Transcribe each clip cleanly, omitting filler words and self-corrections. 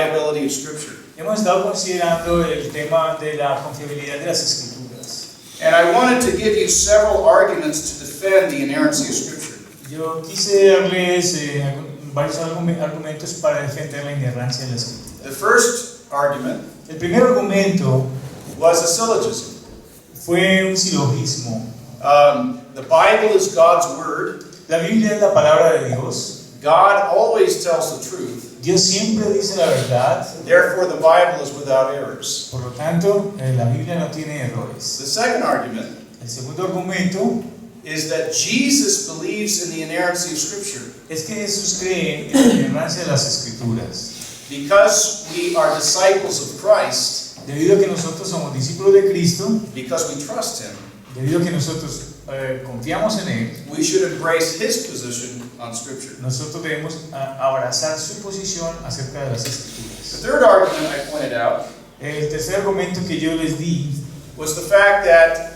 reliability of Scripture. Hemos estado considerando el tema de la confiabilidad de las Escrituras. And I wanted to give you several arguments to defend the inerrancy of Scripture. Yo quise darles varios argumentos para defender la inerrancia de la Escritura. The first argument El primer argumento was a syllogism. fue un silogismo. The Bible is God's Word. La Biblia es la palabra de Dios. God always tells the truth. Dios siempre dice la verdad. Therefore, the Bible is without errors. Por lo tanto, la Biblia no tiene errores. The second argument El segundo argumento is that Jesus believes in the inerrancy of Scripture. es que Jesús cree en la inerrancia de las Escrituras. Because we are disciples of Christ, Debido a que nosotros somos discípulos de Cristo, because we trust Him, debido a que nosotros confiamos en Él, we should embrace His position on Scripture. nosotros debemos abrazar su posición acerca de las The Escrituras. third argument I pointed out El tercer argumento que yo les di was the fact that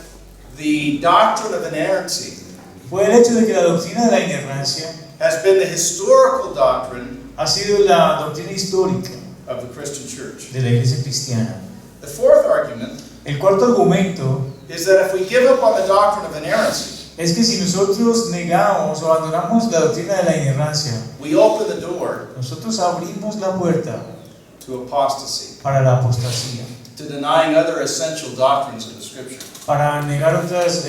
the doctrine of inerrancy fue el hecho de que la doctrina de la inerrancia has been the historical doctrine ha sido la doctrina histórica of the Christian church. de la iglesia cristiana. The fourth argument El cuarto argumento is that if we give up on the doctrine of inerrancy, es que si nosotros negamos o abandonamos la doctrina de la inerrancia, we open the door nosotros abrimos la puerta to apostasy, para la apostasía, to denying other essential doctrines of the Scripture. para negar otras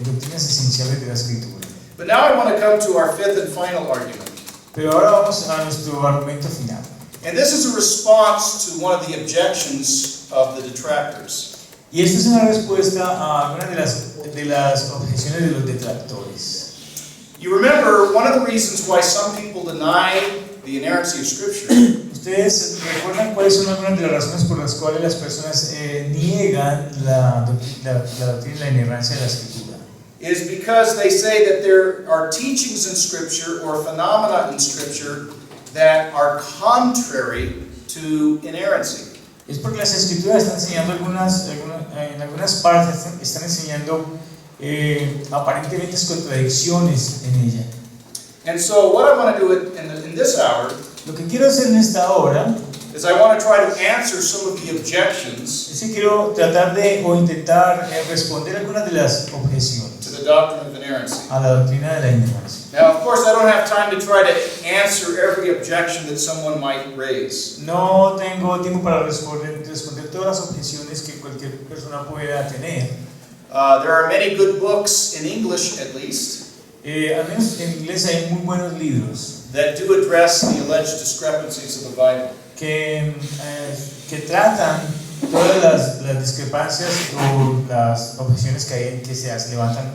doctrinas esenciales de la Escritura. But now I want to come to our fifth and final argument. Pero ahora vamos a nuestro argumento final. And this is a response to one of the objections of the detractors. Y esta es una respuesta a algunas de las objeciones de los detractores. You remember one of the reasons why some people deny the inerrancy of Scripture ¿Ustedes recuerdan cuáles son algunas de las razones por las cuales las personas niegan la doctrina de la inerrancia de la Escritura? is because they say that there are teachings in Scripture or phenomena in Scripture that are contrary to inerrancy. Es porque las Escrituras están enseñando en algunas partes están enseñando aparentemente contradicciones en ella. And so what I want to do in this hour Lo que quiero hacer en esta hora is I want to try to answer some of the objections es que quiero tratar de o intentar responder algunas de las objeciones to the doctrine of inerrancy. a la doctrina de la inerrancia. Now, of course, I don't have time to try to answer every objection that someone might raise. No tengo tiempo para responder todas las objeciones que cualquier persona pueda tener. There are many good books, in English at least, Al menos en inglés hay muy buenos libros that do address the alleged discrepancies of the Bible. que tratan todas las discrepancias o las objeciones que se levantan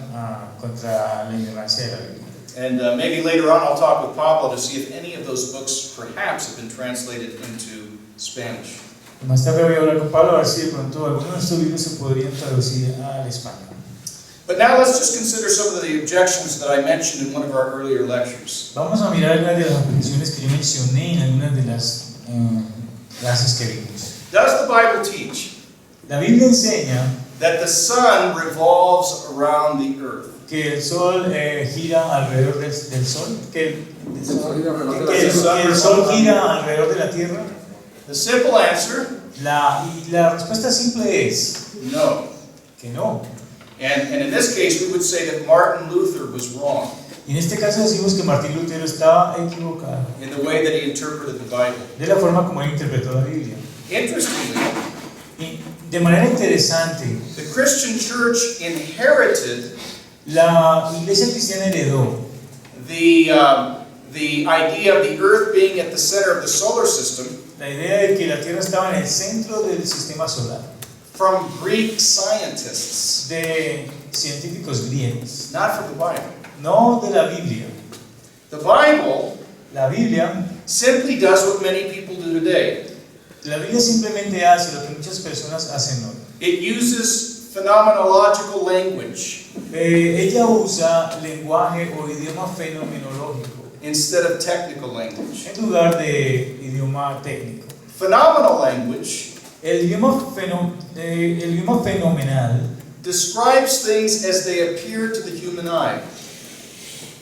contra la ignorancia de la Biblia. And maybe later on I'll talk with Pablo to see if any of those books perhaps have been translated into Spanish. Más tarde voy a hablar con Pablo a ver si de pronto algunos de estos libros se podrían traducir al español. But now let's just consider some of the objections that I mentioned in one of our earlier lectures. Vamos a mirar algunas de las objeciones que yo mencioné en algunas de las clases que vimos. Does the Bible teach La Biblia enseña that the sun revolves around the earth? que el sol gira alrededor del sol, que el sol gira alrededor de la tierra. The simple answer, Y la respuesta simple es no. que no. And in this case, we would say that Martin Luther was wrong Y en este caso decimos que Martín Lutero estaba equivocado in the way that he interpreted the Bible. de la forma como él interpretó la Biblia. Interestingly, Y de manera interesante, the Christian church inherited la iglesia cristiana heredó the idea of the earth being at the center of the solar system la idea de que la Tierra estaba en el centro del sistema solar from Greek scientists, de científicos griegos, not from the Bible. no de la Biblia. The Bible La Biblia simply does what many people do today. La Biblia simplemente hace lo que muchas personas hacen hoy. It uses phenomenological language Ella usa lenguaje o idioma fenomenológico instead of technical language. en lugar de idioma técnico. Phenomenal language El idioma fenomenal, describes things as they appear to the human eye.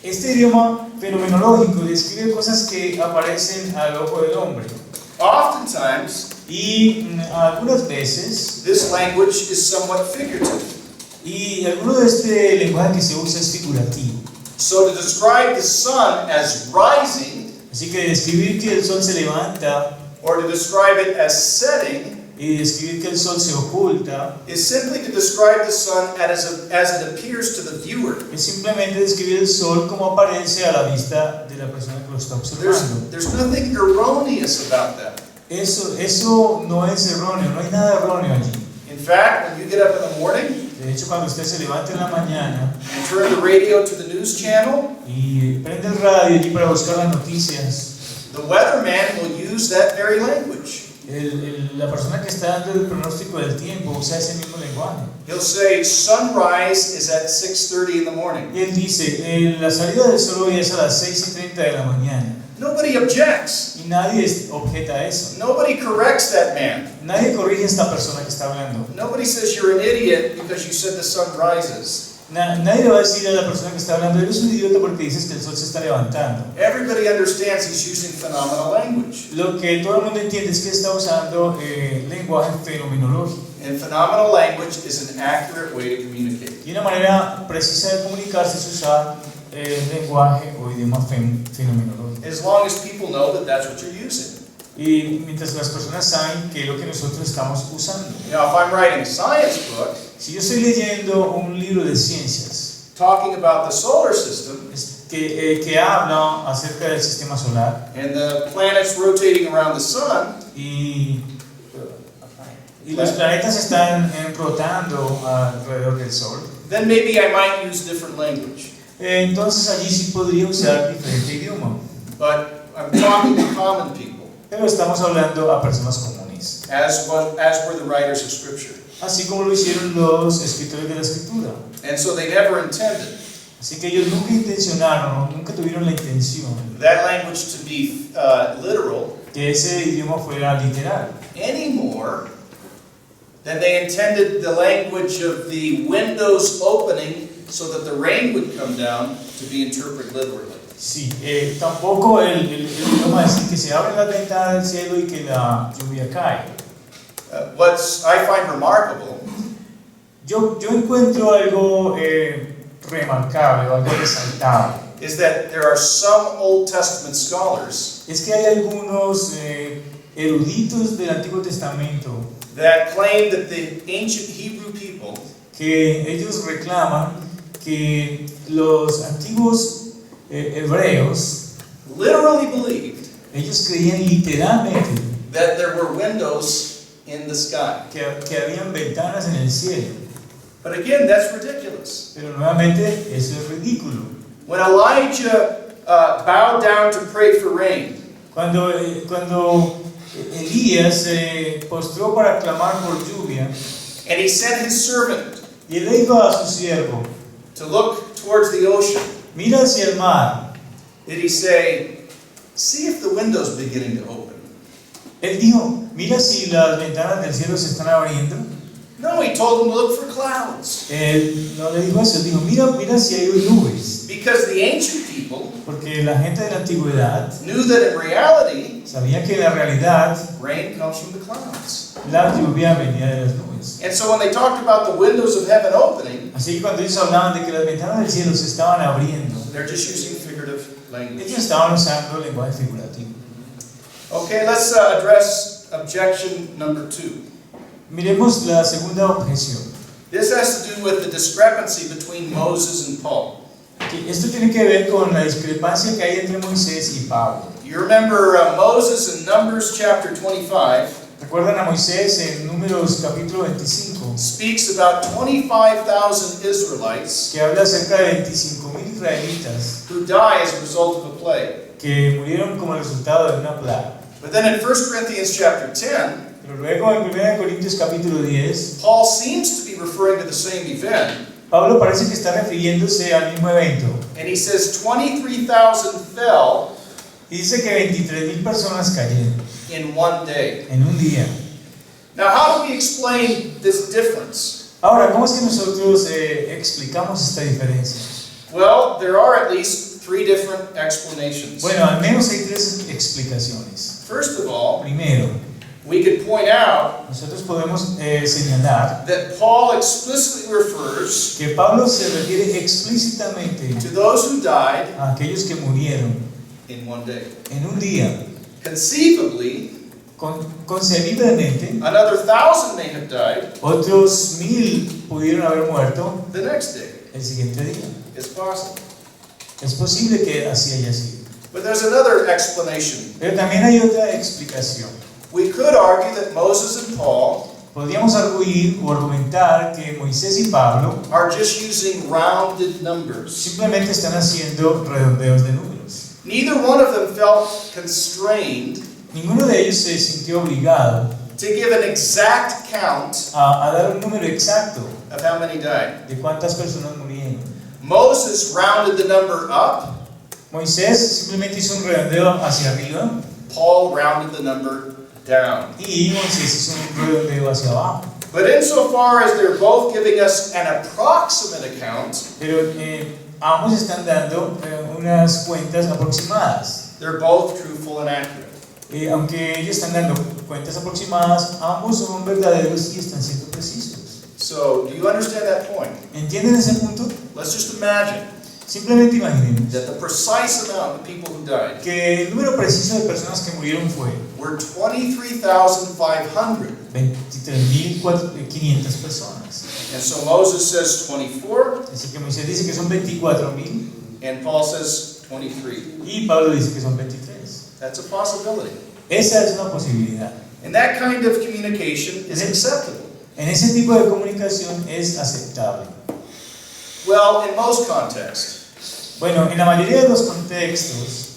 este idioma fenomenológico describe cosas que aparecen al ojo del hombre. Often oftentimes, Y algunas veces, this language is somewhat figurative. y alguno de este lenguaje que se usa es figurativo. So to describe the sun as rising, Así que describir que el sol se levanta or to describe it as setting, y describir que el sol se oculta is simply to describe the sun as it appears to the viewer. es simplemente describir el sol como aparece a la vista de la persona que lo está observando. There's nothing erroneous about that. Eso no es erróneo, no hay nada erróneo allí. In fact, when you get up in the morning De hecho, cuando usted se levanta en la mañana and turn the radio to the news channel, y prende el radio allí para buscar las noticias, the weatherman will use that very language. la persona que está dando el pronóstico del tiempo usa ese mismo lenguaje. He'll say sunrise is at 6:30 in the morning. Y él dice, la salida del sol hoy es a las 6:30 de la mañana. Nobody objects. Y nadie objeta a eso. Nobody corrects that man. Nadie corrige a esta persona que está hablando. Nobody says you're an idiot because you said the sun rises. Nadie le va a decir a la persona que está hablando, eres un idiota porque dices que el sol se está levantando. Everybody understands he's using phenomenal language. Lo que todo el mundo entiende es que está usando lenguaje fenomenológico. And phenomenal language is an accurate way to communicate. Y una manera precisa de comunicarse es usar lenguaje o idioma fenomenológico. As long as people know that that's what you're using. Y mientras las personas saben que es lo que nosotros estamos usando. You know, if I'm writing a science book Si yo estoy leyendo un libro de ciencias talking about the solar system que habla acerca del sistema solar and the planets rotating around the sun, y los planetas están rotando alrededor del sol, then maybe I might use different language. entonces allí sí podría usar diferente idioma. But I'm talking to common people, Pero estamos hablando a personas comunes, as were the writers of Scripture. así como lo hicieron los escritores de la Escritura. And so they never intended Así que ellos nunca intencionaron, nunca tuvieron la intención that language to be literal que ese idioma fuera literal, any more than they intended the language of the windows opening so that the rain would come down to be interpreted literally. Sí, tampoco el idioma es que se abren las ventanas del cielo y que la lluvia cae. What I find remarkable Yo encuentro algo remarcable, algo resaltable. is that there are some Old Testament scholars Es que hay algunos eruditos del Antiguo Testamento that claim that the ancient Hebrew people que ellos reclaman que los antiguos hebreos, literally believed ellos creían literalmente that there were windows in the sky. que habían ventanas en el cielo. But again, that's ridiculous. Pero nuevamente eso es ridículo. When Elijah bowed down to pray for rain, Cuando Elías se postró para clamar por lluvia and he sent his servant y él le dijo a su siervo, to look towards the ocean, mira hacia el mar, did he say, see if the window's beginning to open? él dijo, mira si las ventanas del cielo se están abriendo. No, he told him to look for clouds. Él no le dijo eso, él dijo, mira si hay nubes. Because the ancient people Porque la gente de la antigüedad knew that in reality, sabía que en la realidad rain comes from the clouds. la lluvia venía de las nubes. And so when they talked about the windows of heaven opening, Así que cuando ellos hablaban de que las ventanas del cielo se estaban abriendo, they're just using figurative language. ellos estaban usando lenguaje figurativo. Okay, let's address objection number 2. Miremos la segunda objeción. This has to do with the discrepancy between Moses and Paul. Que esto tiene que ver con la discrepancia que hay entre Moisés y Pablo. You remember Moses in Numbers chapter 25 ¿Recuerdan a Moisés en Números capítulo 25? speaks about 25,000 Israelites Que habla acerca de 25,000 israelitas who die as a result of a plague. que murieron como resultado de una plaga. But then in 1 Corinthians chapter 10, Pero luego en 1 Corintios capítulo 10, Paul seems to be referring to the same event, Pablo parece que está refiriéndose al mismo evento. and he says 23,000 fell Y dice que 23,000 personas cayeron in one day. en un día. Now, how do we explain this difference? Ahora, ¿cómo es que nosotros explicamos esta diferencia? Well, there are at least 3 different explanations. Bueno, al menos hay 3 explicaciones. First of all, Primero, can point out nosotros podemos señalar that Paul explicitly refers que Pablo se refiere explícitamente to those who died a aquellos que murieron in one day. en un día. Conceivably, Concebiblemente, another 1,000 may have died otros 1000 pudieron haber muerto the next day. el siguiente día. It's possible. Es posible que así haya sido. But there's another explanation. Pero también hay otra explicación. We could argue that Moses and Paul Podríamos arguir o argumentar que Moisés y Pablo are just using rounded numbers. simplemente están haciendo redondeos de números. Neither one of them felt constrained Ninguno de ellos se sintió obligado to give an exact count a dar un número exacto of how many died. de cuántas personas murieron. Moses rounded the number up, Moisés simplemente hizo un redondeo hacia arriba Paul rounded the number down. y Moisés hizo un redondeo hacia abajo. But insofar as they're both giving us an approximate account, Pero ambos están dando unas cuentas aproximadas. they're both truthful and accurate. Aunque ellos están dando cuentas aproximadas, ambos son verdaderos y están siendo precisos. So, do you understand that point? ¿Entienden ese punto? Let's just imagine Simplemente imaginemos that the precise amount of people who died que el número preciso de personas que murieron fue were 23,500. 23.500 personas. And so Moses says 24, Así que Moisés dice que son 24.000 and Paul says 23. y Pablo dice que son 23. That's a possibility. Esa es una posibilidad. And that kind of communication is acceptable. En ese tipo de comunicación es aceptable. Well, in most contexts, Bueno, en la mayoría de los contextos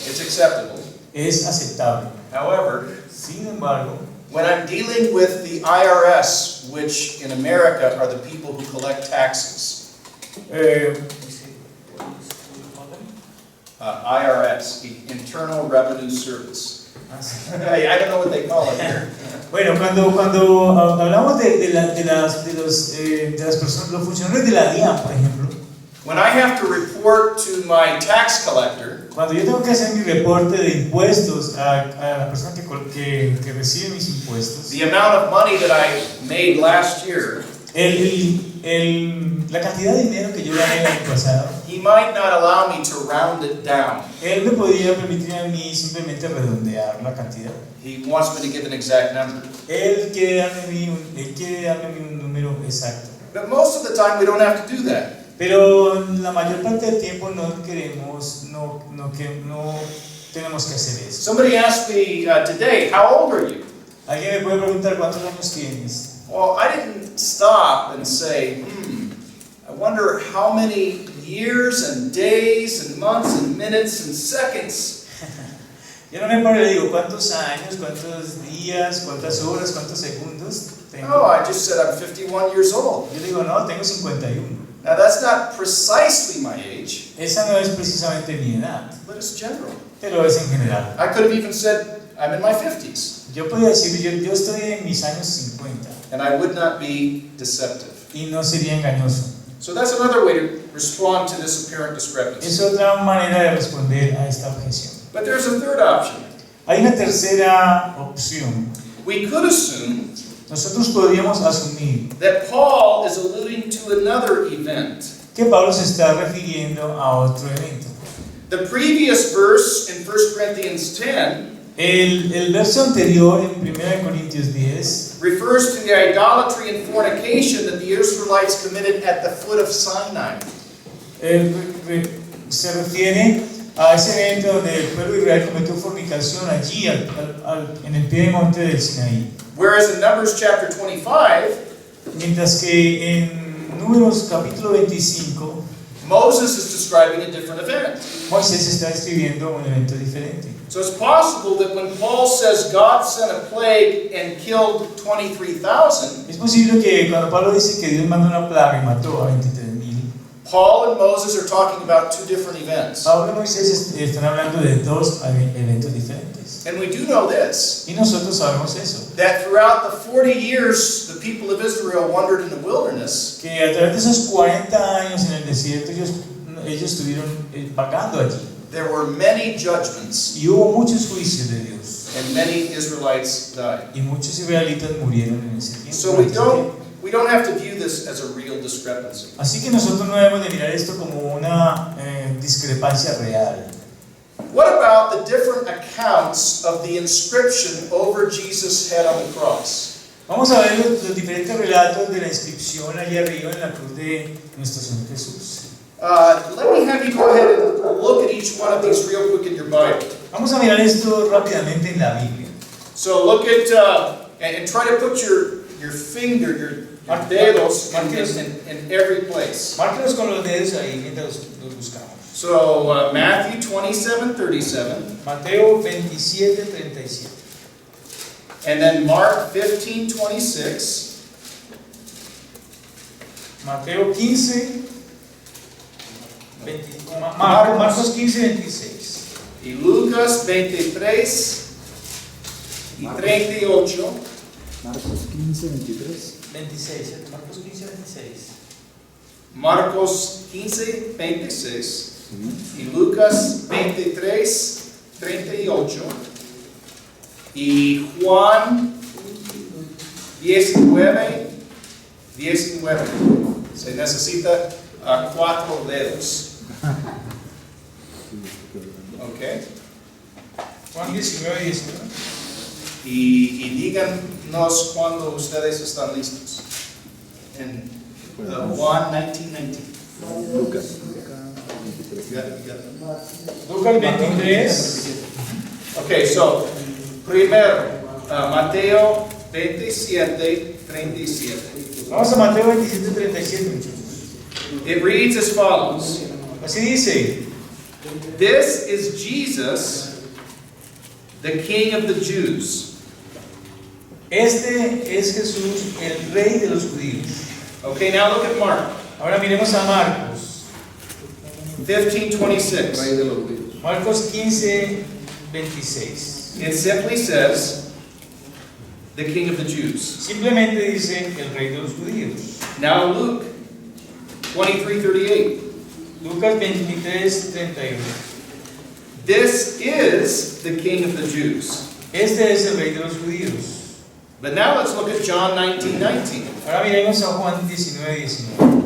it's acceptable. es aceptable. However, Sin embargo, when I'm dealing with the IRS, which in America are the people who collect taxes, IRS, Internal Revenue Service. I don't know what they call it here. bueno, cuando hablamos de las personas, los funcionarios de la DIAN, por ejemplo, When I have to report to my tax collector, cuando yo tengo que hacer mi reporte de impuestos a la persona que recibe mis impuestos, the amount of money that I made last year, la cantidad de dinero que yo gané el año pasado, he might not allow me to round it down. él me podría permitir a mí simplemente redondear la cantidad. He wants me to give an exact number. Él quiere darme a mí un número exacto. But most of the time we don't have to do that. Pero la mayor parte del tiempo no tenemos que hacer eso. Somebody asked me today, how old are you? Alguien me puede preguntar cuántos años tienes. Well, I didn't stop and say, I wonder how many years and days and months and minutes and seconds. Yo no me paro y le digo cuántos años, cuántos días, cuántas horas, cuántos segundos tengo. No, I just said I'm 51 years old. Yo digo, no, tengo 51. Now that's not precisely my age, Esa no es precisamente mi edad, but it's general. pero es en general. I could have even said I'm in my 50s, Yo podría decir, yo estoy en mis años 50 and I would not be deceptive. y no sería engañoso. So that's another way to respond to this apparent discrepancy. Es otra manera de responder a esta objeción. But there's a third option. Hay una tercera opción. We could assume Nosotros podríamos asumir that Paul is alluding to another event. que Pablo se está refiriendo a otro evento. The previous verse in 1 Corinthians 10 El verso anterior en 1 Corintios 10 refers to the idolatry and fornication that the Israelites committed at the foot of Sinai. se refiere a ese evento donde el pueblo de Israel cometió fornicación allí en el pie del monte del Sinaí. Whereas in Numbers chapter 25, Mientras que en Números capítulo 25, Moses is describing a different event. Moisés está escribiendo un evento diferente. So it's possible that when Paul says God sent a plague and killed 23,000, Es posible que cuando Pablo dice que Dios mandó una plaga y mató a 23.000, Paul and Moses are talking about two different events. Pablo y Moisés están hablando de dos eventos diferentes. And we do know this, Y nosotros sabemos eso, that throughout the 40 years the people of Israel wandered in the wilderness, que a través de esos 40 años en el desierto ellos estuvieron vagando allí. there were many judgments Y hubo muchos juicios de Dios and many Israelites died. Y muchos israelitas murieron en ese tiempo. So we don't have to view this as a real discrepancy. Así que nosotros no debemos de mirar esto como una discrepancia real. What about the different accounts of the inscription over Jesus' head on the cross? Vamos a ver los diferentes relatos de la inscripción allí arriba en la cruz de nuestro Señor Jesús. Let me have you go ahead and look at each one of these real quick in your Bible. Vamos a mirar esto rápidamente en la Biblia. So look at, and try to put your finger, your dedos in every place. Márquelos con los dedos ahí mientras los buscamos. So Matthew 27:37, Mateo 27:37. and then Mark 15:26, Mateo 15, Marcos 15:26. y Lucas 23 y 38, Marcos 15, 23. 26, ¿cierto? Marcos 15:26. Marcos 15:26 y Lucas 23:38 y Juan 19:19. Se necesita 4 dedos. Okay. Juan 19:19. Y díganos cuando ustedes están listos. En Juan 19:19. Lucas. You got it. Lucas 23. Okay, so primero Mateo 27:37. Vamos a Mateo 27:37, muchachos. It reads as follows. Así dice: This is Jesus, the King of the Jews. Este es Jesús, el Rey de los judíos. Okay, now look at Mark Ahora miremos a Marcos. 15:26. Rey de los judíos. Marcos 15:26. It simply says, the King of the Jews. Simplemente dice el Rey de los judíos. Now Luke 23:38. Lucas 23:31. This is the King of the Jews. Este es el Rey de los judíos. But now let's look at John 19:19. Ahora miremos a Juan 19:19.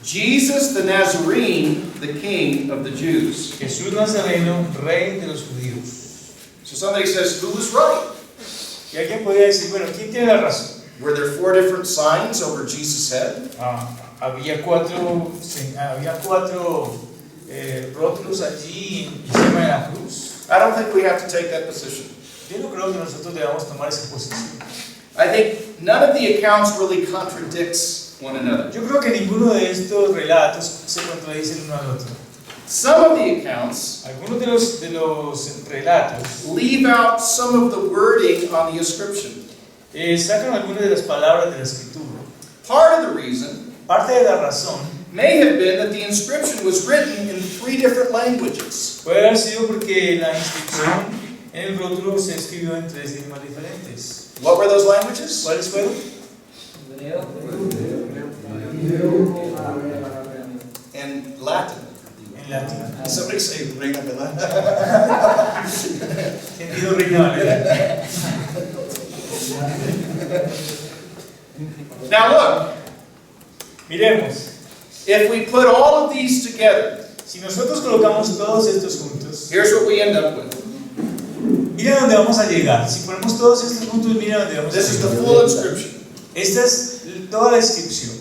Jesus the Nazarene, the King of the Jews. Jesús Nazareno, Rey de los judíos. So somebody says, who was right? Y alguien podría decir, bueno, ¿quién tiene la razón? Were there 4 different signs over Jesus' head? Había cuatro rótulos allí encima de la cruz. I don't think we have to take that position. Yo no creo que nosotros debamos tomar esa posición. I think none of the accounts really contradicts one another. Yo creo que ninguno de estos relatos se contradicen uno al otro. Some of the accounts Algunos de los relatos leave out some of the wording on the inscription. sacan algunas de las palabras de la escritura. Part of the reason Parte de la razón may have been that the inscription was written in 3 different languages. puede haber sido porque la inscripción en el rótulo se escribió en 3 idiomas diferentes. What were those languages? ¿Cuáles fueron? In Latin. En latín. Somebody say Reina Valera. Entendido, Reina Valera. Now look, Miremos, if we put all of these together, si nosotros colocamos todos estos juntos, here's what we end up with. mira dónde vamos a llegar. Si ponemos todos estos juntos, mira dónde vamos a This is the llegar. full inscription. Esta es toda la descripción.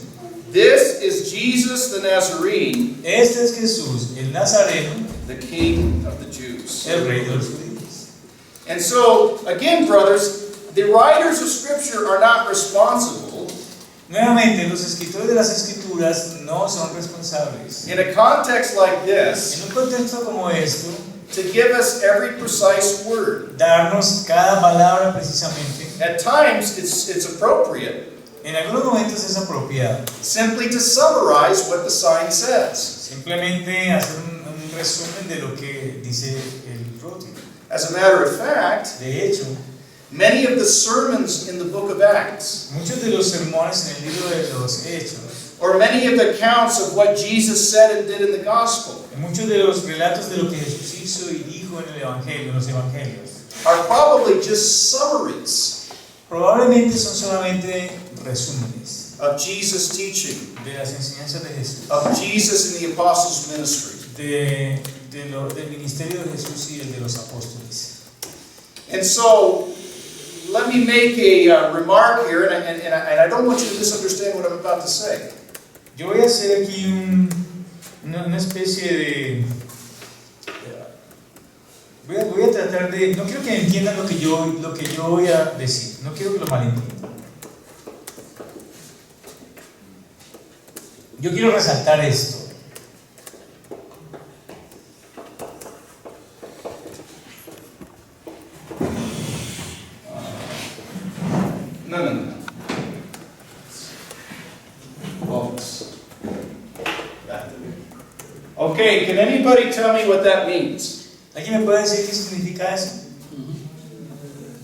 This is Jesus the Nazarene, Este es Jesús, el Nazareno, the King of the Jews. el Rey de los judíos. And so, again, brothers, the writers of Scripture are not responsible Nuevamente, los escritores de las escrituras no son responsables. in a context like this En un contexto como esto, to give us every precise word. darnos cada palabra precisamente. At times, it's appropriate En algunos momentos es apropiado. simply to summarize what the sign says. Simplemente hacer un resumen de lo que dice el rótulo. As a matter of fact, De hecho, many of the sermons in the book of Acts, muchos de los sermones en el libro de los Hechos, or many of the accounts of what Jesus said and did in the gospel, en muchos de los relatos de lo que Jesús hizo y dijo en el Evangelio, en los Evangelios, are probably just summaries probablemente son solamente resúmenes of Jesus' teaching, de las enseñanzas de Jesús, of Jesus in the apostles' ministry. del ministerio de Jesús y el de los apóstoles. And so, let me make a remark here, and I don't want you to misunderstand what I'm about to say. Yo voy a hacer aquí una especie de... Voy a tratar de... No quiero que entiendan lo que yo voy a decir. No quiero que lo malentiendan. Yo quiero resaltar esto. No. Folks. Okay, can anybody tell me what that means? ¿Alguien me puede decir qué significa eso?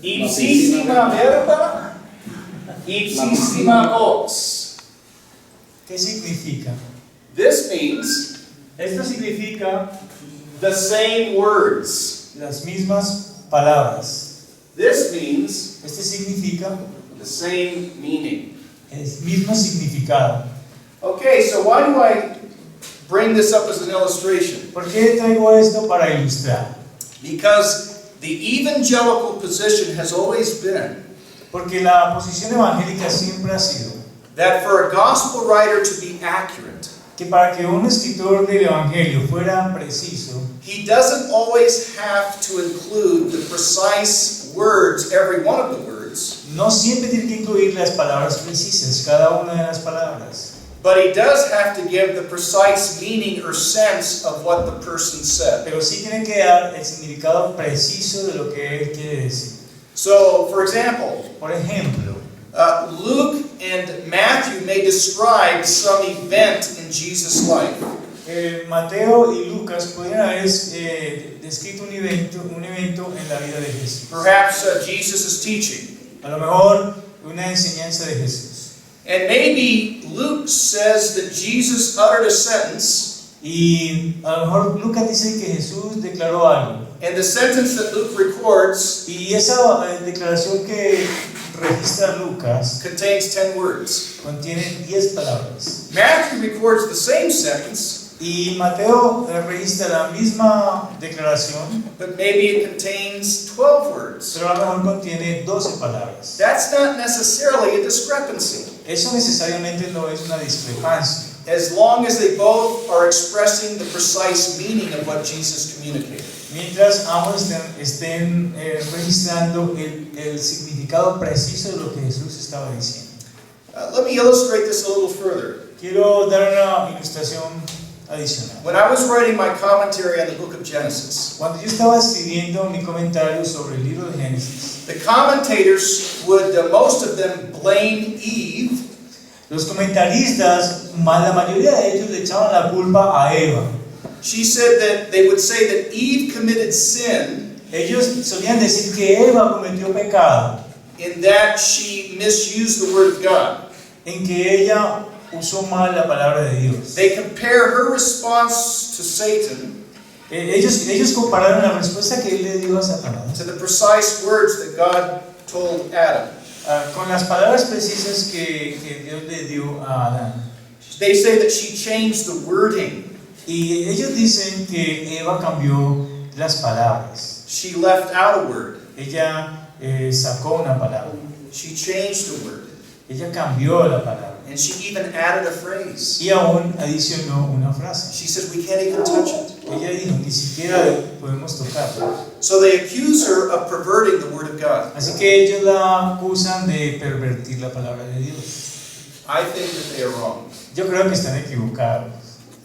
Ipsissima verba, ipsissima vox. ¿Qué significa? This means Esto significa the same words. las mismas palabras. This means Este significa the same meaning. el mismo significado. Okay, so why do I bring this up as an illustration? ¿Por qué traigo esto para ilustrar? Because the evangelical position has always been Porque la posición evangélica siempre ha sido that for a gospel writer to be accurate, que para que un escritor del evangelio fuera preciso, he doesn't always have to include the precise words, every one of the words, no siempre tiene que incluir las palabras precisas, cada una de las palabras, but he does have to give the precise meaning or sense of what the person said. pero sí tiene que dar el significado preciso de lo que él quiere decir. So, for example, Por ejemplo, Luke and Matthew may describe some event in Jesus' life. Mateo y Lucas podrían haber descrito un evento en la vida de Jesús. Perhaps Jesus' teaching. A lo mejor una enseñanza de Jesús. And maybe Luke says that Jesus uttered a sentence, Y a lo mejor Lucas dice que Jesús declaró algo. and the sentence that Luke records Y esa declaración que registra Lucas contains 10 words. contiene 10 palabras. Matthew records the same sentence, Y Mateo registra la misma declaración, but maybe it contains 12 words. pero a lo mejor contiene 12 palabras. That's not necessarily a discrepancy, Eso necesariamente no es una discrepancia, as long as they both are expressing the precise meaning of what Jesus communicated. mientras ambos estén registrando el significado preciso de lo que Jesús estaba diciendo. Let me illustrate this a little further. Quiero dar una ilustración adicional. When I was writing my commentary on the book of Genesis, Cuando yo estaba escribiendo mi comentario sobre el libro de Génesis, the commentators would, most of them, blame Eve los comentaristas, la mayoría de ellos le echaban la culpa a Eva. She said that they would say that Eve committed sin Ellos solían decir que Eva cometió pecado, in that she misused the word of God. en que ella usó mal la palabra de Dios. They compare her response to Satan Ellos compararon la respuesta que él le dio a Satanás to the precise words that God told Adam. con las palabras precisas que Dios le dio a Adán. They say that she changed the wording. Y ellos dicen que Eva cambió las palabras. She left out a word. Ella sacó una palabra. She changed a word. Ella cambió la palabra. And she even added a phrase. Y aún adicionó una frase. She said, we can't even touch it. Ella dijo, ni siquiera podemos tocarla. So they accuse her of perverting the word of God. Así que ellos la acusan de pervertir la palabra de Dios. I think that they are wrong. Yo creo que están equivocados.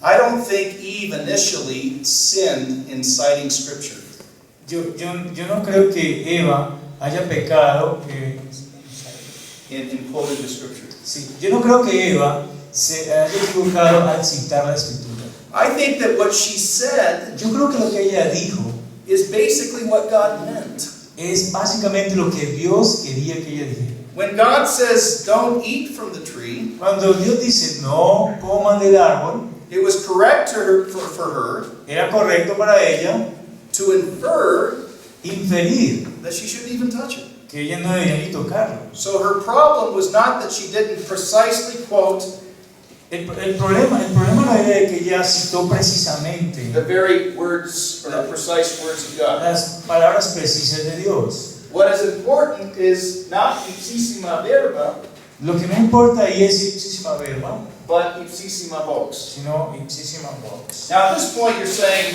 I don't think Eve initially sinned in citing Scripture. Yo no creo que Eva haya pecado. In quoting the Scripture. Sí, yo no creo que Eva se haya equivocado al citar la escritura. I think that what she said Yo creo que lo que ella dijo is basically what God meant. es básicamente lo que Dios quería que ella dijera. When God says, don't eat from the tree, Cuando Dios dice no coman del árbol, it was correct to her, for her era correcto para ella to infer inferir that she shouldn't even touch it. que ella no debía ni tocarlo. So her problem was not that she didn't precisely quote El problema no era de que ella citó precisamente the very words or the precise words of God. las palabras precisas de Dios. What is important is not ipsissima verba, Lo que no importa ahí es ipsissima verba, but ipsissima vox. sino ipsissima vox. Now at this point you're saying,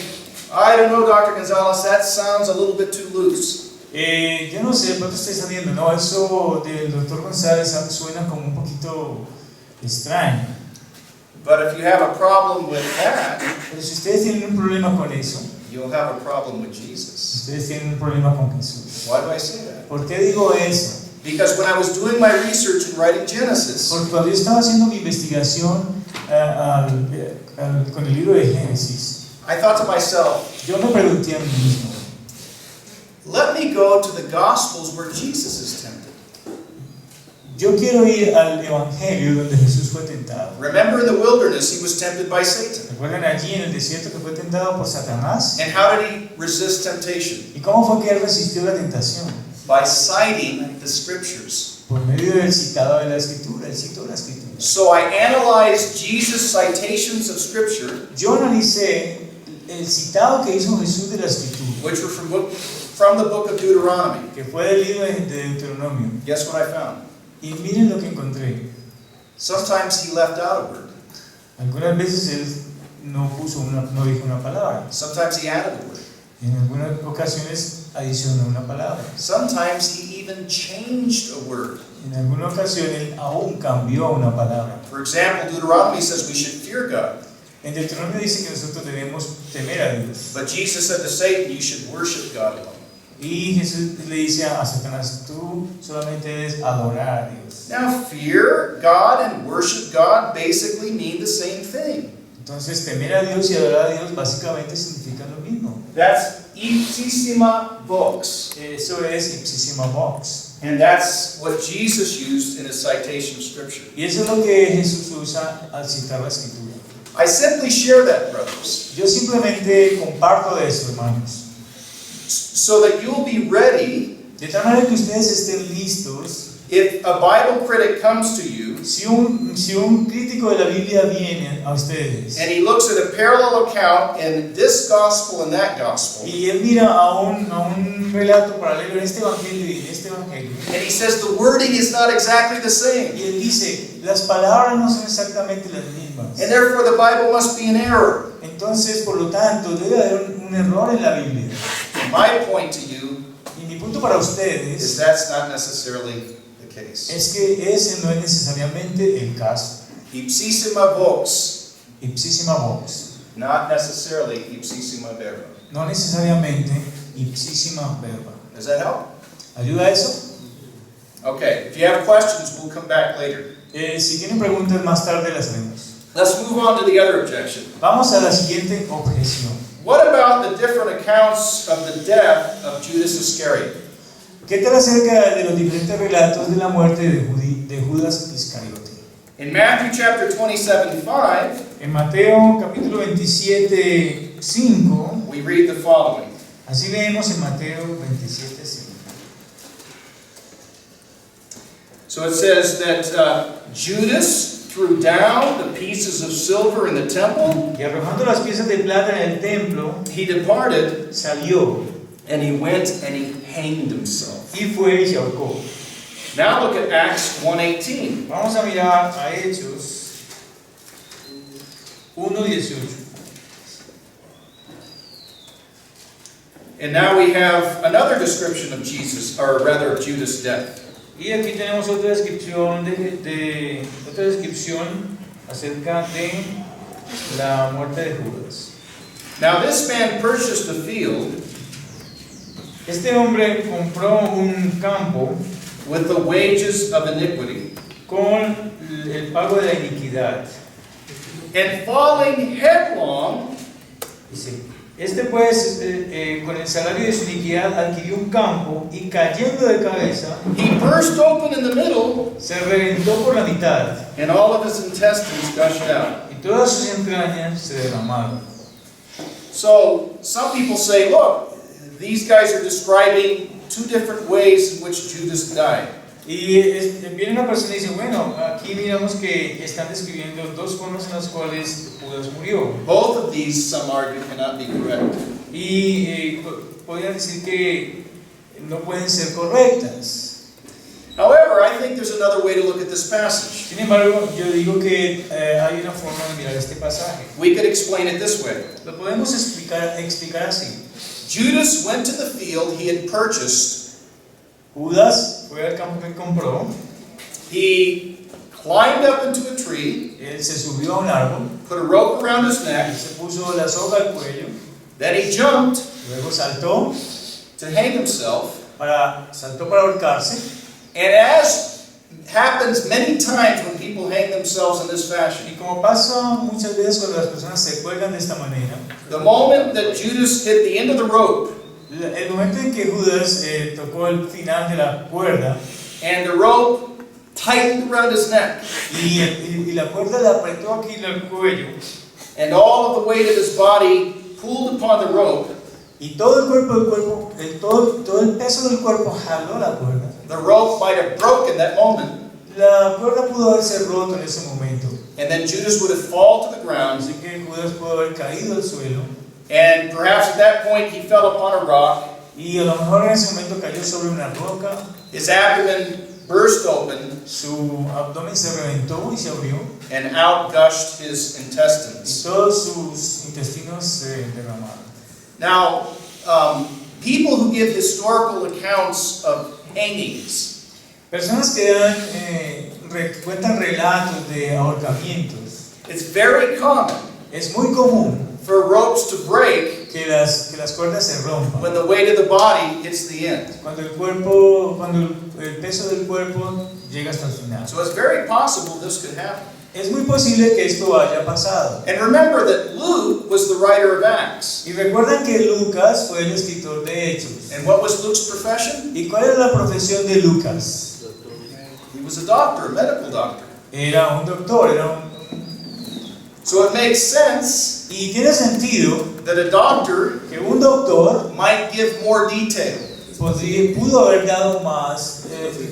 I don't know, Dr. Gonzalez, that sounds a little bit too loose. Yo no sé, pero usted está viendo, no, eso del doctor González suena como un poquito extraño. But if you have a problem with that, Pero si ustedes tienen un problema con eso, you'll have a problem with Jesus. ustedes tienen un problema con Jesús. Why do I say that? ¿Por qué digo eso? Because when I was doing my research and writing Genesis, Porque cuando yo estaba haciendo mi investigación con el libro de Génesis, I thought to myself, yo me pregunté a mí mismo, let me go to the Gospels where Jesus is tempted. yo quiero ir al Evangelio donde Jesús fue tentado. Remember in the wilderness, he was tempted by Satan. ¿Recuerdan allí en el desierto que fue tentado por Satanás? And how did he resist temptation? ¿Y cómo fue que él resistió la tentación? By citing the scriptures. Por medio del citado de la Escritura, él citó la Escritura. So I analyzed Jesus' citations of scripture, Yo analicé el citado que hizo Jesús de la Escritura, which were from the book of Deuteronomy. que fue del libro de Deuteronomio. Guess what I found? Y miren lo que encontré. Sometimes he left out a word. Algunas veces él no dijo una palabra. Sometimes he added a word. En algunas ocasiones adicionó una palabra. Sometimes he even changed a word. En alguna ocasión él aún cambió una palabra. For example, Deuteronomy says we should fear God. En Deuteronomio dice que nosotros debemos temer a Dios. But Jesus said to Satan, you should worship God alone. Y Jesús le dice a Satanás, tú solamente debes adorar a Dios. Now, fear God and worship God basically mean the same thing. Entonces, temer a Dios y adorar a Dios básicamente significa lo mismo. That's ipsissima vox. Eso es ipsissima vox. And that's what Jesus used in his citation of Scripture. Y eso es lo que Jesús usa al citar la Escritura. I simply share that, brothers, Yo simplemente comparto de eso, hermanos. so that you'll be ready De tal manera que ustedes estén listos. if a Bible critic comes to you Si un crítico de la Biblia viene a ustedes and he looks at a parallel account in this gospel and that gospel, y él mira a un relato paralelo en este evangelio y en este evangelio, and he says the wording is not exactly the same, y él dice, las palabras no son exactamente las mismas. and therefore the Bible must be in error. Entonces, por lo tanto, debe haber un error en la Biblia. My point to you Y mi punto para is ustedes that's not necessarily the case. es que ese no es necesariamente el caso. Ipsissima vox, Ipsissima vox, not necessarily ipsissima verba. no necesariamente ipsissima verba. Does that help? ¿Ayuda eso? Okay, if you have questions, we'll come back later. Si tienen preguntas más tarde las vemos. Let's move on to the other objection. Vamos a la siguiente objeción. What about the different accounts of the death of Judas Iscariot? ¿Qué tal acerca de los diferentes relatos de la muerte de Judas Iscariote? In Matthew chapter 27:5, En Mateo capítulo 27, 5, we read the following. así leemos en Mateo 27, 5. So it says that Judas threw down the pieces of silver in the temple. Y arrojando las piezas de plata en el templo, He departed salió and he went and he hanged himself. y fue y se ahorcó. Now look at Acts 1:18. Vamos a mirar a Hechos 1:18. And now we have another description of Jesus, or rather of Judas' death. Y aquí tenemos otra descripción acerca de la muerte de Judas. Now this man purchased a field Este hombre compró un campo with the wages of iniquity, con el pago de la iniquidad. and falling headlong, Dice, este pues con el salario de su iniquidad adquirió un campo y cayendo de cabeza he burst open in the middle, se reventó por la mitad and all of his intestines gushed out. y todas sus entrañas se derramaron. So some people say, look, these guys are describing two different ways in which Judas died. Y viene una persona y dice, bueno, aquí miramos que están describiendo dos formas en las cuales Judas murió. Both of these, some argue, cannot be correct. Y podrían decir que no pueden ser correctas. However, I think there's another way to look at this passage. Sin embargo, yo digo que hay una forma de mirar este pasaje. We could explain it this way. Lo podemos explicar así. Judas went to the field he had purchased. Judas fue al campo que compró, He climbed up into a tree, él se subió a un árbol, put a rope around his neck, se puso la soga al cuello, then he jumped luego saltó to hang himself. saltó para ahorcarse. And as happens many times when people hang themselves in this fashion, Y como pasa muchas veces cuando las personas se cuelgan de esta manera, the moment that Judas hit the end of the rope el momento en que Judas tocó el final de la cuerda and the rope tightened around his neck, y la cuerda le apretó aquí en el cuello and all of the weight of his body pulled upon the rope, y todo el peso del cuerpo jaló la cuerda, the rope might have broken that moment, la cuerda pudo haberse roto en ese momento. and then Judas would have fallen to the ground, Así que Judas pudo haber caído al suelo and perhaps at that point he fell upon a rock, y a lo mejor en ese momento cayó sobre una roca, his abdomen burst open, su abdomen se reventó y se abrió and out gushed his y intestines. todos sus intestinos se derramaron. Now, people who give historical accounts of hangings, Personas que dan, cuentan relatos de ahorcamientos. it's very common Es muy común for ropes to break que las cuerdas se rompan when the weight of the body hits the end. cuando el peso del cuerpo llega hasta el final. So it's very possible this could happen. Es muy posible que esto haya pasado. And remember that Luke was the writer of Acts. Y recuerdan que Lucas fue el escritor de Hechos. And what was Luke's profession? ¿Y cuál es la profesión de Lucas? He was a doctor, a medical doctor. Era un doctor, So it makes sense y tiene sentido that a doctor que un doctor might give more detail. pudo haber dado más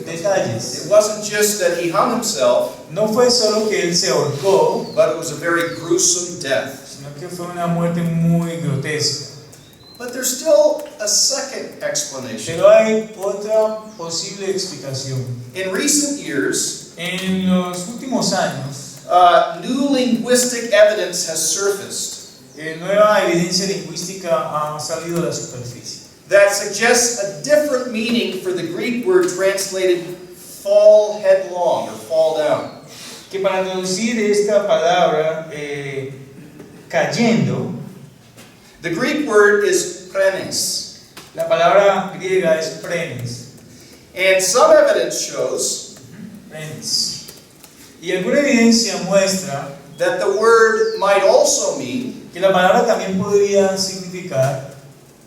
detalles. It wasn't just that he hung himself, No fue solo que él se ahorcó, but it was a very gruesome death. sino que fue una muerte muy grotesca. But there's still a second explanation. Pero hay otra posible explicación. In recent years, En los últimos años, new linguistic evidence has surfaced nueva evidencia lingüística ha salido a la superficie that suggests a different meaning for the Greek word translated fall headlong or fall down. que para traducir esta palabra cayendo, The Greek word is prenes. la palabra griega es prenes. And some evidence shows Prenes. Y alguna evidencia muestra that the word might also mean que la palabra también podría significar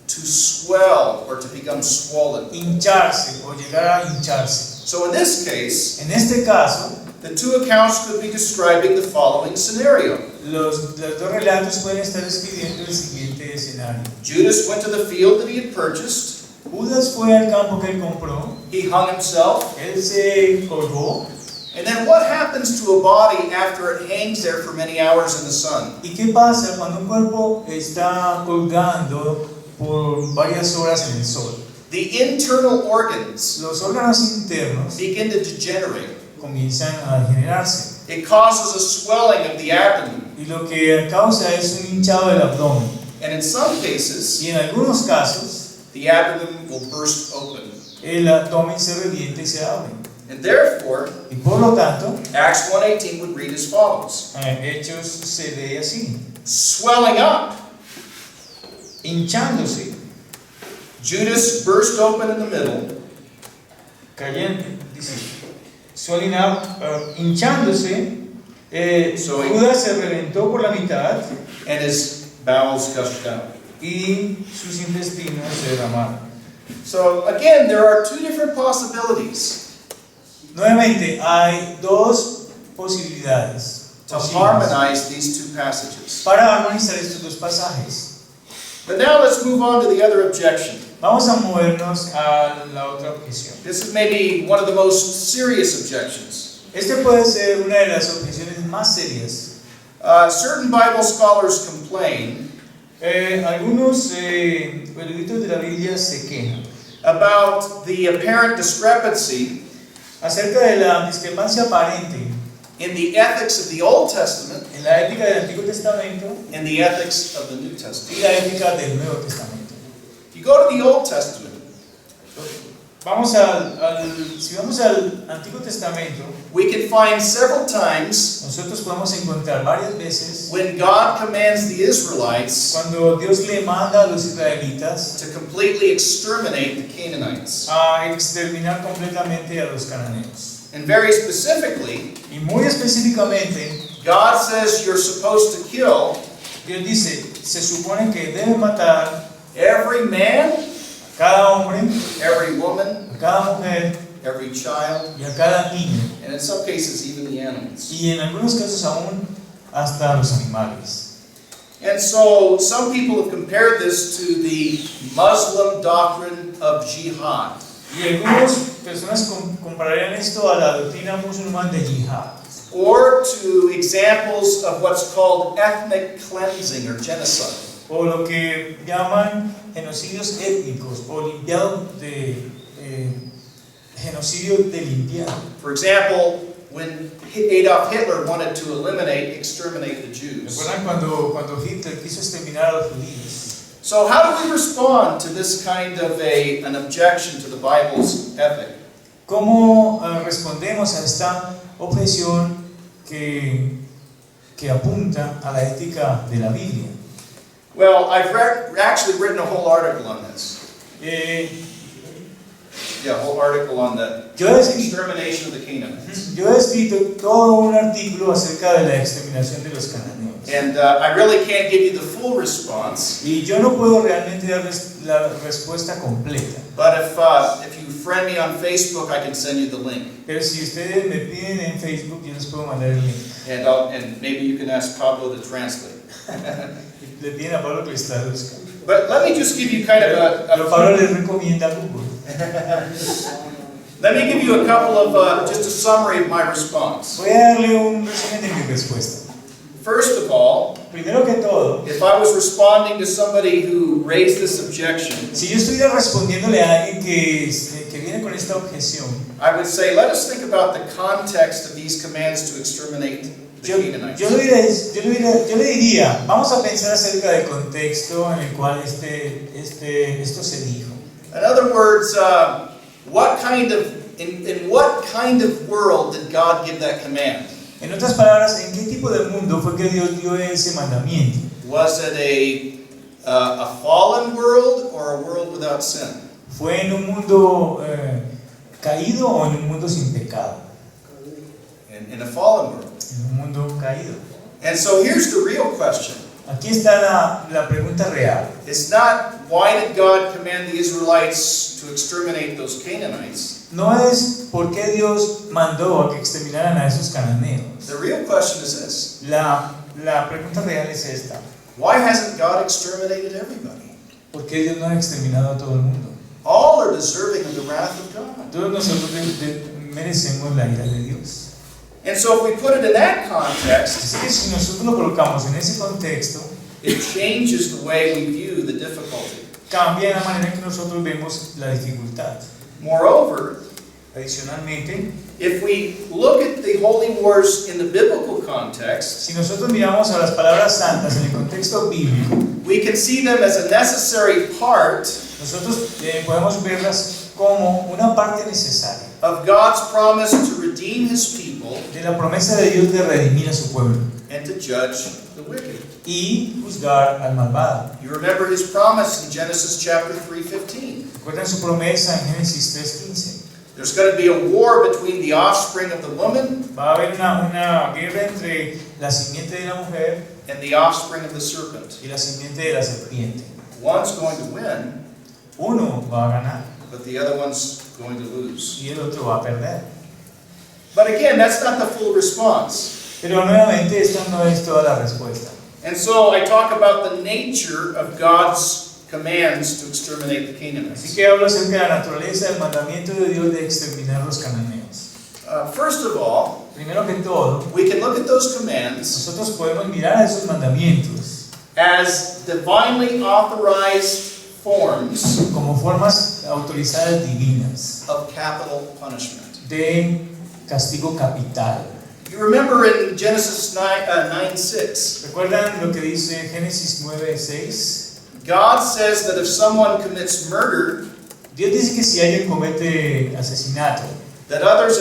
to swell or to become swollen. hincharse o llegar a hincharse. So in this case, En este caso, the two accounts could be describing the following scenario. los dos relatos pueden estar describiendo el siguiente escenario. Judas went to the field that he had purchased. Judas fue al campo que él compró, He hung himself. él se colgó. And then what happens to a body after it hangs there for many hours in the sun? ¿Y qué pasa cuando un cuerpo está colgando por varias horas en el sol? The internal organs Los órganos internos begin to degenerate. comienzan a degenerarse It causes a swelling of the abdomen. y lo que causa es un hinchado del abdomen. And in some cases, Y en algunos casos, the abdomen will burst open. el abdomen se revienta y se abre. And therefore, Y por lo tanto, Acts 1:18 would read as follows. Hechos se lee así, Swelling up, hinchándose, Judas burst open in the middle, cayendo, dice, swelling up, hinchándose, Judas se reventó por la mitad and his bowels gushed out. y sus intestinos se derramaron. So again, there are two different possibilities Nuevamente, hay dos posibilidades to harmonize these two passages. para armonizar estos dos pasajes. But now let's move on to the other objection. Vamos a movernos a la otra objeción. This is maybe one of the most serious objections. Este puede ser una de las objeciones más serias. Certain Bible scholars complain Algunos eruditos de la Biblia se quejan about the apparent discrepancy acerca de la discrepancia aparente in the ethics of the Old Testament en la ética del Antiguo Testamento and the ethics of the New Testament. y la ética del Nuevo Testamento. If you go to the Old Testament, Si vamos al Antiguo Testamento, we can find several times nosotros podemos encontrar varias veces when God commands the Israelites cuando Dios le manda a los israelitas to completely exterminate the Canaanites. a exterminar completamente a los cananeos. And very specifically, Y muy específicamente, God says you're supposed to kill Dios dice, se supone que debe matar every man, a cada hombre, every woman, a cada mujer every child, y a cada niño, and in some cases even the animals. y en algunos casos aún hasta a los animales. And so some people have compared this to the Muslim doctrine of jihad. Y algunas personas compararían esto a la doctrina musulmana de yihad, Or to examples of what's called ethnic cleansing or genocide. o lo que llaman genocidios étnicos, o limpiado de genocidio de limpiado. For example, when Adolf Hitler wanted to exterminate the Jews. ¿Recuerdan cuando Hitler quiso exterminar a los judíos? So how do we respond to this kind of an objection to the Bible's ethic? ¿Cómo respondemos a esta objeción que apunta a la ética de la Biblia? Well, I've actually written a whole article on this. Yeah, a whole article on the Yo he escrito, extermination of the Canaanites. yo he escrito todo un artículo acerca de la exterminación de los cananeos. And I really can't give you the full response. Y yo no puedo realmente darles la respuesta completa. But if you friend me on Facebook, I can send you the link. Pero si ustedes me piden en Facebook, yo les puedo mandar el link. And maybe you can ask Pablo to translate. Le piden a Pablo que les traduzca. But let me just give you kind of Pero Pablo les recomienda Google. let me give you a couple of, just a summary of my response. Voy a darle un resumen de mi respuesta. First of all, Primero que todo, if I was responding to somebody who raised this objection, si yo estuviera respondiéndole a alguien que viene con esta objeción, I would say, let us think about the context of these commands to exterminate the Canaanites. yo le diría, vamos a pensar acerca del contexto en el cual esto se dijo. In other words, in what kind of world did God give that command? En otras palabras, ¿en qué tipo de mundo fue que Dios dio ese mandamiento? Was it a fallen world or a world without sin? ¿Fue en un mundo caído o en un mundo sin pecado? In a fallen world. En un mundo caído. And so here's the real question. Aquí está la pregunta real. It's not why did God command the Israelites to exterminate those Canaanites. No es por qué Dios mandó a que exterminaran a esos cananeos. The real question is this. La pregunta real es esta. Why hasn't God exterminated everybody? ¿Por qué Dios no ha exterminado a todo el mundo? All are deserving of the wrath of God. Todos nosotros merecemos la ira de Dios. And so if we put it in that context, Así que si nosotros lo colocamos en ese contexto, it changes the way we view the difficulty. cambia la manera en que nosotros vemos la dificultad. Moreover, Adicionalmente, if we look at the holy wars in the biblical context, si nosotros miramos a las palabras santas en el contexto bíblico, we can see them as a necessary part nosotros podemos verlas como una parte necesaria of God's promise to redeem His people de la promesa de Dios de redimir a su pueblo and to judge the wicked. y juzgar al malvado. You remember His promise in Genesis chapter 3:15. Recuerden su promesa en Génesis 3:15. There's going to be a war between the offspring of the woman Va a haber una guerra entre la simiente de la mujer and the offspring of the serpent. y la simiente de la serpiente. One's going to win, Uno va a ganar but the other one's going to lose. y el otro va a perder. But again, that's not the full response. Pero nuevamente esta no es toda la respuesta. And so I talk about the nature of God's commands to exterminate the Así Canaanites. que habla acerca de la naturaleza del mandamiento de Dios de exterminar a los cananeos. First of all, Primero que todo, we can look at those commands nosotros podemos mirar a esos mandamientos as divinely authorized forms como formas autorizadas divinas of capital punishment. de castigo capital. You remember in Genesis 9:6, ¿Recuerdan lo que dice Génesis 9:6? God says that if someone commits murder, Dios dice que si alguien comete asesinato, that others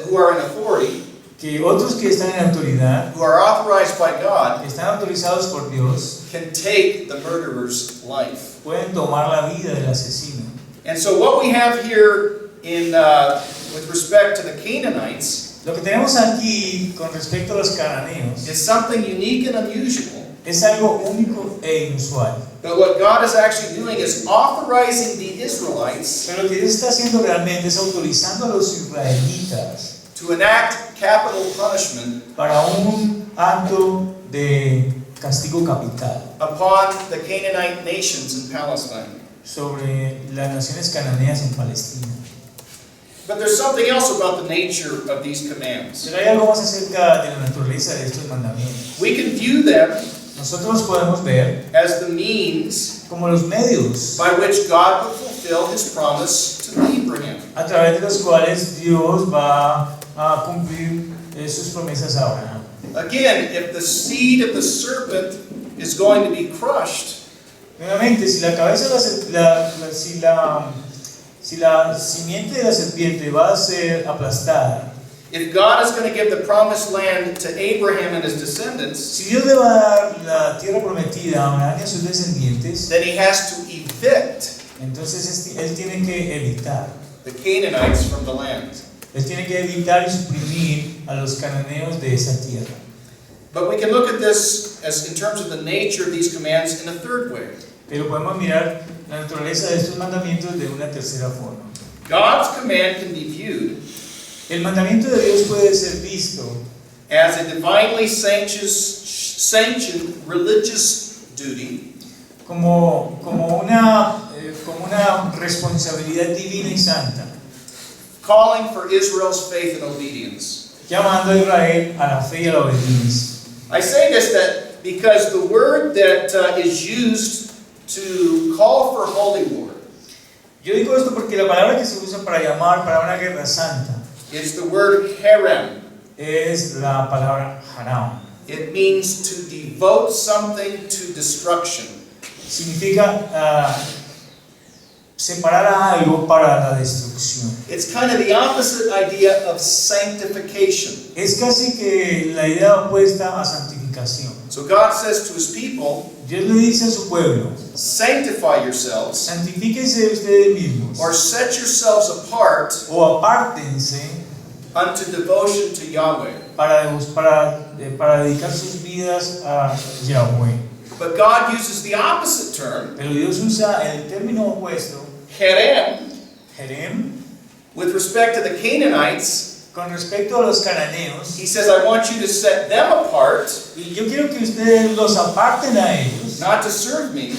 who are in authority, que otros que están en autoridad, who are authorized by God, que están autorizados por Dios, can take the murderer's life. pueden tomar la vida del asesino. And so what we have here with respect to the Canaanites Lo que tenemos aquí con respecto a los cananeos is something unique and unusual. es algo único e inusual. But what God is actually doing is authorizing the Israelites Pero lo que Dios está haciendo realmente es autorizando a los israelitas to enact capital punishment para un acto de castigo capital upon the Canaanite nations in Palestine. sobre las naciones cananeas en Palestina. But there's something else about the nature of these commands. Pero hay algo más acerca de la naturaleza de estos mandamientos. We can view them Nosotros podemos ver as the means como los medios by which God will fulfill his promise to Abraham. a través de los cuales Dios va a cumplir sus promesas a Abraham. Again, if the seed of the serpent is going to be crushed, Nuevamente, si la cabeza si la simiente de la serpiente va a ser aplastada, if God is going to give the promised land to Abraham and his descendants, si Dios le va a dar la tierra prometida a Abraham y a sus descendientes, then he has to evict entonces él tiene que evitar. the Canaanites from the land. Él tiene que evitar y suprimir a los cananeos de esa tierra. But we can look at this as in terms of the nature of these commands in a third way. Pero podemos mirar la naturaleza de estos mandamientos de una tercera forma. God's command can be viewed El mandamiento de Dios puede ser visto as a divinely sanctioned religious duty como una responsabilidad divina y santa, calling for Israel's faith and obedience. llamando a Israel a la fe y a la obediencia. I say this because the word that is used to call for holy war Yo digo esto porque la palabra que se usa para llamar para una guerra santa is the word herem. es la palabra haram. It means to devote something to destruction. Significa separar a algo para la destrucción. It's kind of the opposite idea of sanctification. Es casi que la idea opuesta a santificación. So God says to his people, Dios le dice a su pueblo: sanctify yourselves, santifíquense ustedes mismos, or set yourselves apart o apártense unto devotion to Yahweh. para dedicar sus vidas a Yahweh. But God uses the opposite term, Pero Dios usa el término opuesto, herem, Jerem, with respect to the Canaanites. con respecto a los cananeos. He says, I want you to set them apart, Y yo quiero que ustedes los aparten a ellos, not to serve me,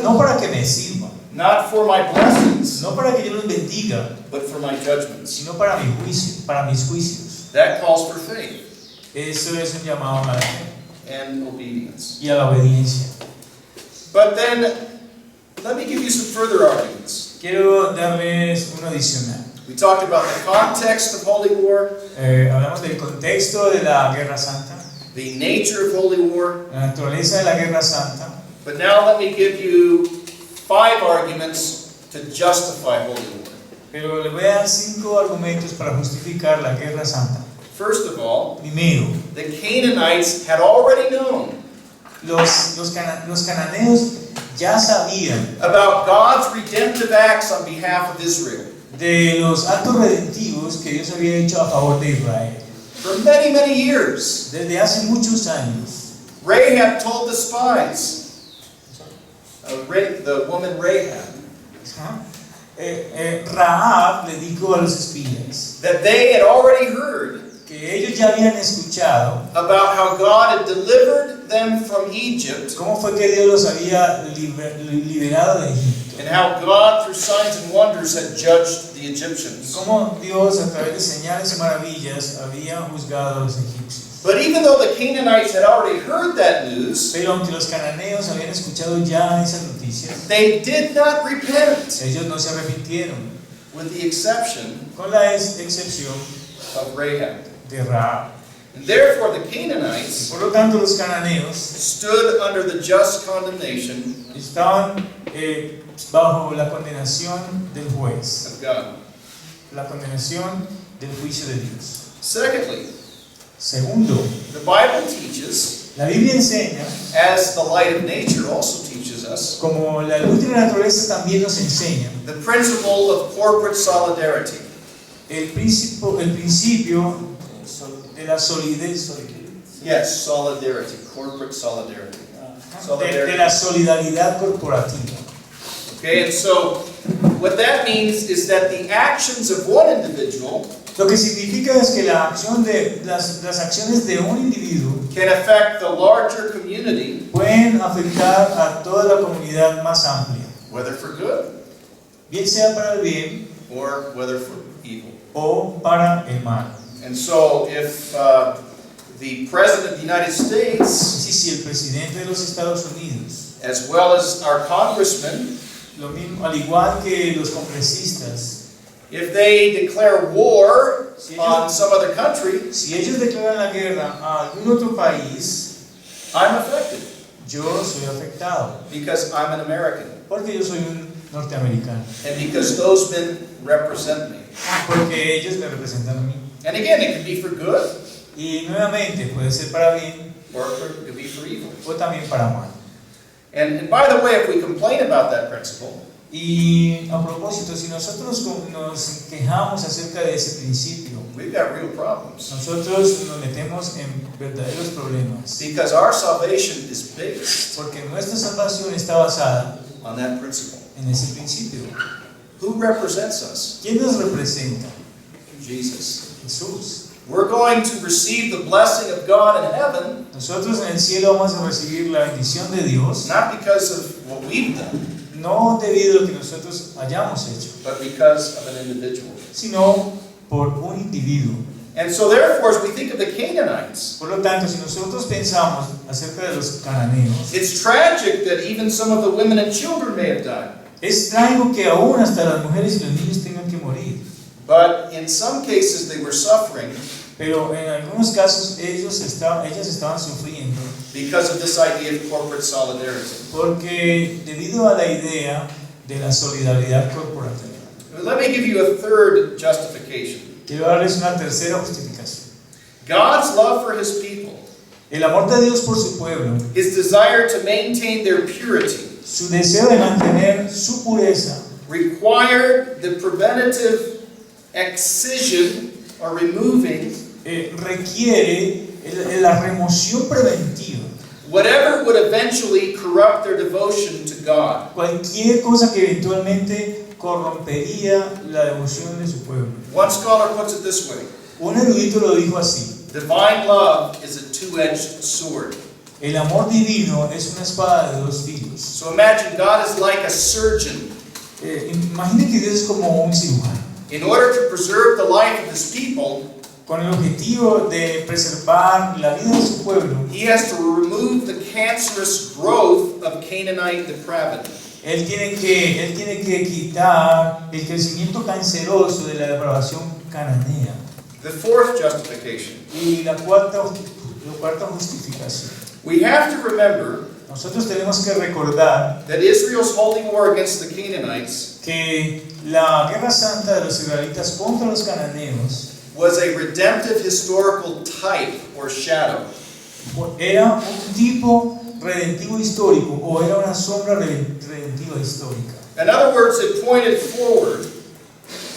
no para que me sirvan, not for my blessings, no para que yo los bendiga, but for my judgments. sino para mi juicio, para mis juicios. That calls for faith Eso es un llamado a la fe and obedience. y a la obediencia. But then, let me give you some further arguments. Quiero darles uno adicional. We talked about the context of holy war, Hablamos del contexto de la Guerra Santa, the nature of holy war, la naturaleza de la Guerra Santa. but now let me give you 5 arguments to justify holy war. Pero le voy a dar 5 argumentos para justificar la Guerra Santa. First of all, Primero, the Canaanites had already known los cananeos ya sabían about God's redemptive acts on behalf of Israel. de los actos redentivos que Dios había hecho a favor de Israel. For many, many years, Desde hace muchos años, Rahab told the spies, the woman Rahab, Rahab le dijo a los espías that they had already heard que que ellos ya habían escuchado about how God had delivered them from Egypt cómo fue que Dios los había liberado de Egipto. and how God, through signs and wonders, had judged the Y Egyptians. cómo Dios, a través de señales y maravillas, había juzgado a los egipcios. But even though the Canaanites had already heard that news, Pero aunque los cananeos habían escuchado ya esas noticias, they did not repent, ellos no se arrepintieron, with the exception con la excepción of Rahab. de Rahab. And therefore, the Canaanites Por lo tanto, los cananeos stood under the just condemnation estaban bajo la condenación del juez, of God. la condenación del juicio de Dios. Secondly, Segundo, the Bible teaches, la Biblia enseña, as the light of nature also teaches us, como la luz de la naturaleza también nos enseña, the principle of corporate solidarity. el principio de la solidez, Yes, solidarity, corporate solidarity. de la solidaridad corporativa. Okay, and so what that means is that the actions of one individual Lo que significa es que la acción de las acciones de un individuo can affect the larger community, pueden afectar a toda la comunidad más amplia, whether for good bien sea para el bien or whether for evil. o para el mal. And so if the President of the United States, Si el presidente de los Estados Unidos, as well as our congressmen, lo mismo, al igual que los congresistas, if they declare war Si ellos- on some other country, si ellos declaran la guerra a algún otro país, I'm affected yo soy afectado, because I'm an American porque yo soy un norteamericano, and because those men represent me. porque ellos me representan a mí. And again, it could be for good Y nuevamente puede ser para bien or it could be for evil. o también para mal. And by the way, if we complain about that principle, Y a propósito, si nosotros nos quejamos acerca de ese principio, we've got real problems nosotros nos metemos en verdaderos problemas, because our salvation is based porque nuestra salvación está basada on that principle. en ese principio. Who represents us? ¿Quién nos representa? Jesus. Jesús. We're going to receive the blessing of God in heaven, Nosotros en el cielo vamos a recibir la bendición de Dios, not because of what we've done, no debido a lo que nosotros hayamos hecho, but because of an individual. sino por un individuo. And so therefore, as we think of the Canaanites, Por lo tanto, si nosotros pensamos acerca de los cananeos, it's tragic that even some of the women and children may have died. es trágico que aún hasta las mujeres y los niños tengan que morir. But in some cases, they were suffering Pero en algunos casos ellas estaban sufriendo because of this idea of corporate solidarity. porque debido a la idea de la solidaridad corporativa. Let me give you a third justification. Quiero darles una tercera justificación. God's love for His people, El amor de Dios por su pueblo, His desire to maintain their purity, su deseo de mantener su pureza, required the preventative excision or removing requiere la remoción preventiva. whatever would eventually corrupt their devotion to God. Cualquier cosa que eventualmente corrompería la devoción de su pueblo. One scholar puts it this way: Un erudito lo dijo así: divine love is a two-edged sword. el amor divino es una espada de dos filos. So imagine God is like a surgeon. Imagine que Dios es como un cirujano. In order to preserve the life of His people, Con el objetivo de preservar la vida de su pueblo, He has to remove the cancerous growth of Canaanite depravity. Él tiene que quitar el crecimiento canceroso de la depravación cananea. The fourth justification: Y la cuarta justificación. we have to remember Nosotros tenemos que recordar that Israel's holding war against the Canaanites que la guerra santa de los israelitas contra los cananeos was a redemptive historical type or shadow. era un tipo redentivo histórico o era una sombra redentiva histórica. In other words, it pointed forward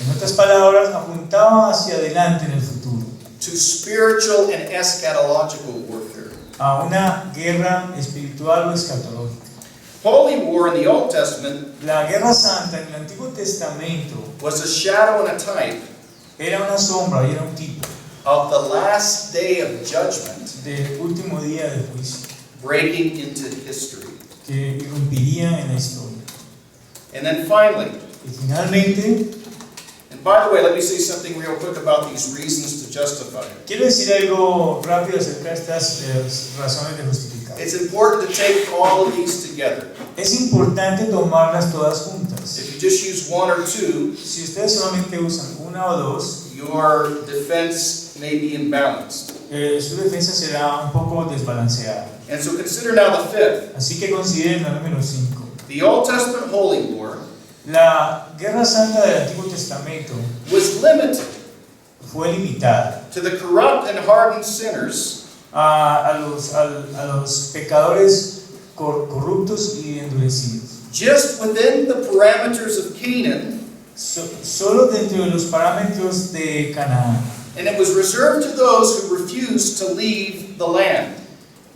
En otras palabras, apuntaba hacia adelante en el futuro, to spiritual and eschatological warfare. a una guerra espiritual o escatológica. Holy war in the Old Testament La guerra santa en el Antiguo Testamento was a shadow and a type era una sombra y era un tipo of the last day of judgment del último día del juicio, breaking into history. que irrumpiría en la historia. And then finally, Y finalmente, and by the way, let me say something real quick about these reasons to justify it. quiero decir algo rápido acerca de estas razones de justificar. It's important to take all of these together. Es importante tomarlas todas juntas. If you just use one or two, Si ustedes solamente usan una o dos, your defense may be imbalanced. su defensa será un poco desbalanceada. And so consider now the fifth. Así que consideren la número 5. The Old Testament Holy War La Guerra Santa del Antiguo Testamento was limited fue limitada to the corrupt and hardened sinners a los pecadores corruptos y endurecidos. just within the parameters of Canaan, Solo dentro de los parámetros de Canaán. and it was reserved to those who refused to leave the land.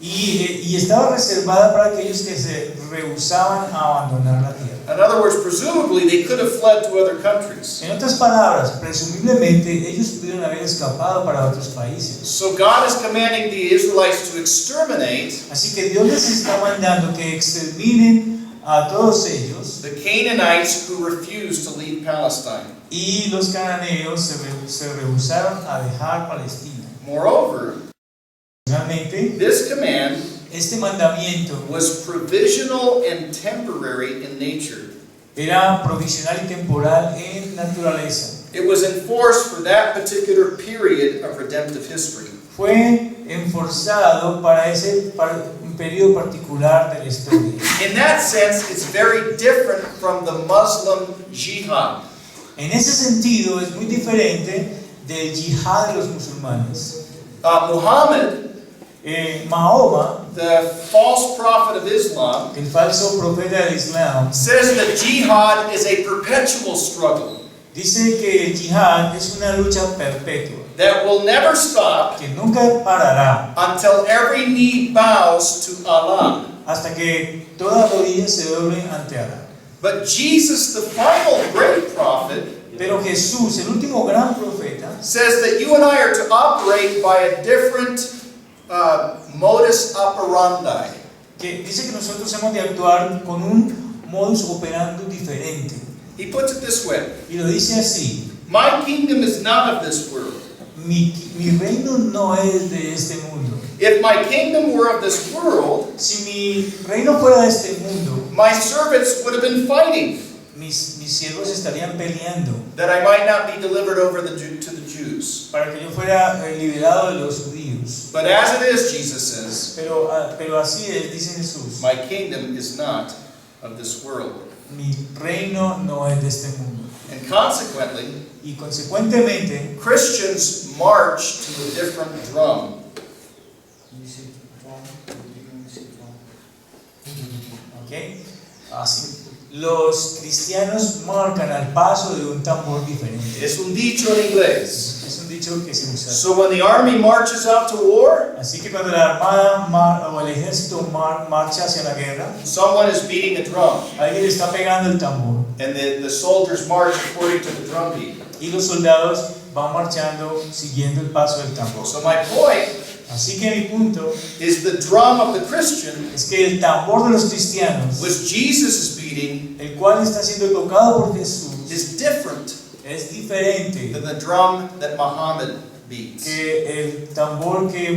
Y estaba reservada para aquellos que se rehusaban a abandonar la tierra. In other words, presumably they could have fled to other countries. En otras palabras, presumiblemente ellos pudieron haber escapado para otros países. So God is commanding the Israelites to exterminate Así que Dios les está mandando que exterminen a todos ellos, the Canaanites who refused to leave Palestine. y los cananeos se rehusaron a dejar Palestina. Moreover, Finalmente, this command este mandamiento was provisional and temporary in nature. era provisional y temporal en naturaleza. It was enforced for that particular period of redemptive history. Fue enforzado para un periodo particular de la historia. In that sense, it's very different from the Muslim jihad. En ese sentido, es muy diferente del yihad de los musulmanes. Muhammad, Mahoma, the false prophet of Islam, el falso profeta del Islam, says that jihad is a perpetual struggle dice que el yihad es una lucha perpetua, that will never stop que nunca parará until every knee bows to Allah. hasta que toda rodilla se doble ante Alá. But Jesus, the final great prophet, Pero Jesús, el último gran profeta, says that you and I are to operate by a different modus operandi. que dice que nosotros hemos de actuar con un modus operandi diferente. He puts it this way: Y lo dice así: my kingdom is not of this world. mi reino no es de este mundo. If my kingdom were of this world, Si mi reino fuera de este mundo, my servants would have been fighting mis siervos estarían peleando that I might not be delivered over to the Jews. para que yo fuera liberado de los judíos. But as it is, Jesus says, Pero así es, dice Jesús: my kingdom is not of this world. mi reino no es de este mundo. And consequently, Y consecuentemente, Christians march to a different drum. ¿okay? Así. Los cristianos marcan al paso de un tambor diferente. Es un dicho en inglés. Es un dicho que se usa. So when the army marches out to war, Así que cuando la armada o el ejército marcha hacia la guerra, someone is beating a drum, alguien está pegando el tambor and the soldiers march according to the drum beat. y los soldados van marchando siguiendo el paso del tambor. So my point Así que mi punto is the drum of the Christian, es que el tambor de los cristianos, which Jesus is beating, el cual está siendo tocado por Jesús, is different es diferente than the drum that Muhammad beats. que el tambor que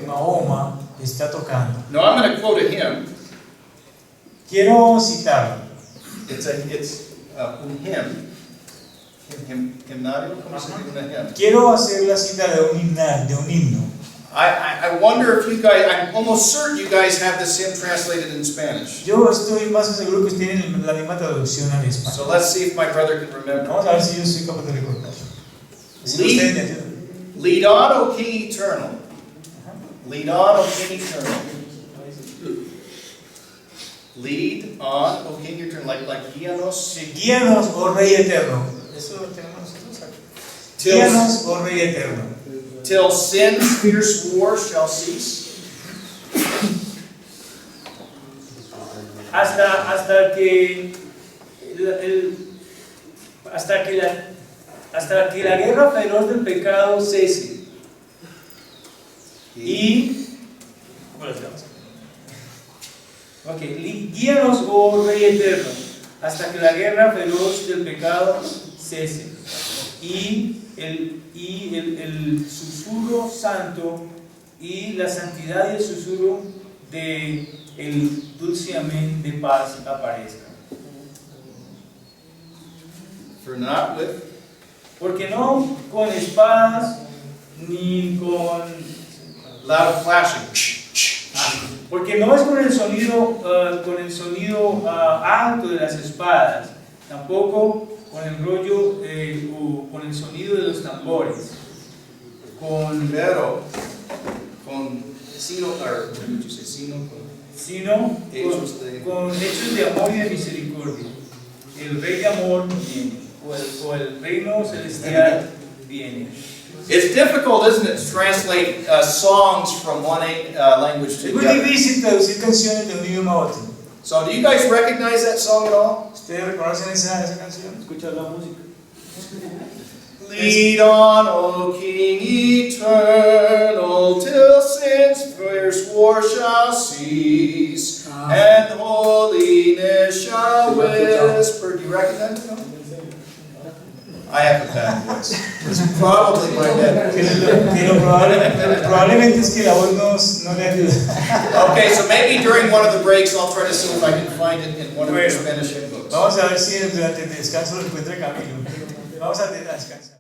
Mahoma está tocando. Now I'm going to quote a hymn. Quiero citarlo. It's un hymn. Himnario, ¿cómo se dice una hymn? Quiero hacer la cita de un himno. I wonder if you guys, I'm almost certain you guys have this hymn translated in Spanish. Yo estoy más seguro que tienen la misma traducción al So español. let's see if my brother can remember. Vamos a ver si yo soy capaz de recordar. Si ustedes me ayudan. Lead on, O King Eternal. Lead on, O King Eternal. Lead on, O King Eternal. Like guíanos. Guíanos, oh Rey Eterno. Eso lo tenemos nosotros aquí. Guíanos, oh Rey Eterno. Till sin's fierce war shall cease. Hasta que hasta que la guerra feroz del pecado cese. Y, bueno, guíanos, oh Rey eterno, hasta que la guerra feroz del pecado cese. Y el susurro santo y la santidad y el susurro de el dulce amén de paz aparezca. For not with Porque no con espadas ni con... loud flashing. Porque no es con el sonido, alto de las espadas, tampoco con el rollo o con el sonido de los tambores, Pero con sino, or what did you say? sino Hechos de- con hechos de amor y de misericordia. El Rey de amor viene, o el reino celestial viene. It's difficult, isn't it, to translate songs from one language to Es muy the other. difícil traducir canciones de un idioma a otro. So, do you guys recognize that song at all? ¿Ustedes reconocen esa canción? Escucha la música. Lead on, O King eternal, till sin's fierce war shall cease, and holiness shall whisper. Do you recognize it? I have a bad voice. It's probably my bad voice. Probablemente es que la voz no le ayuda. Okay, so maybe during one of the breaks, I'll try to see if I can find it in one of the Spanish books. Vamos a ver si durante el descanso lo encuentra Camilo. Vamos a descansar.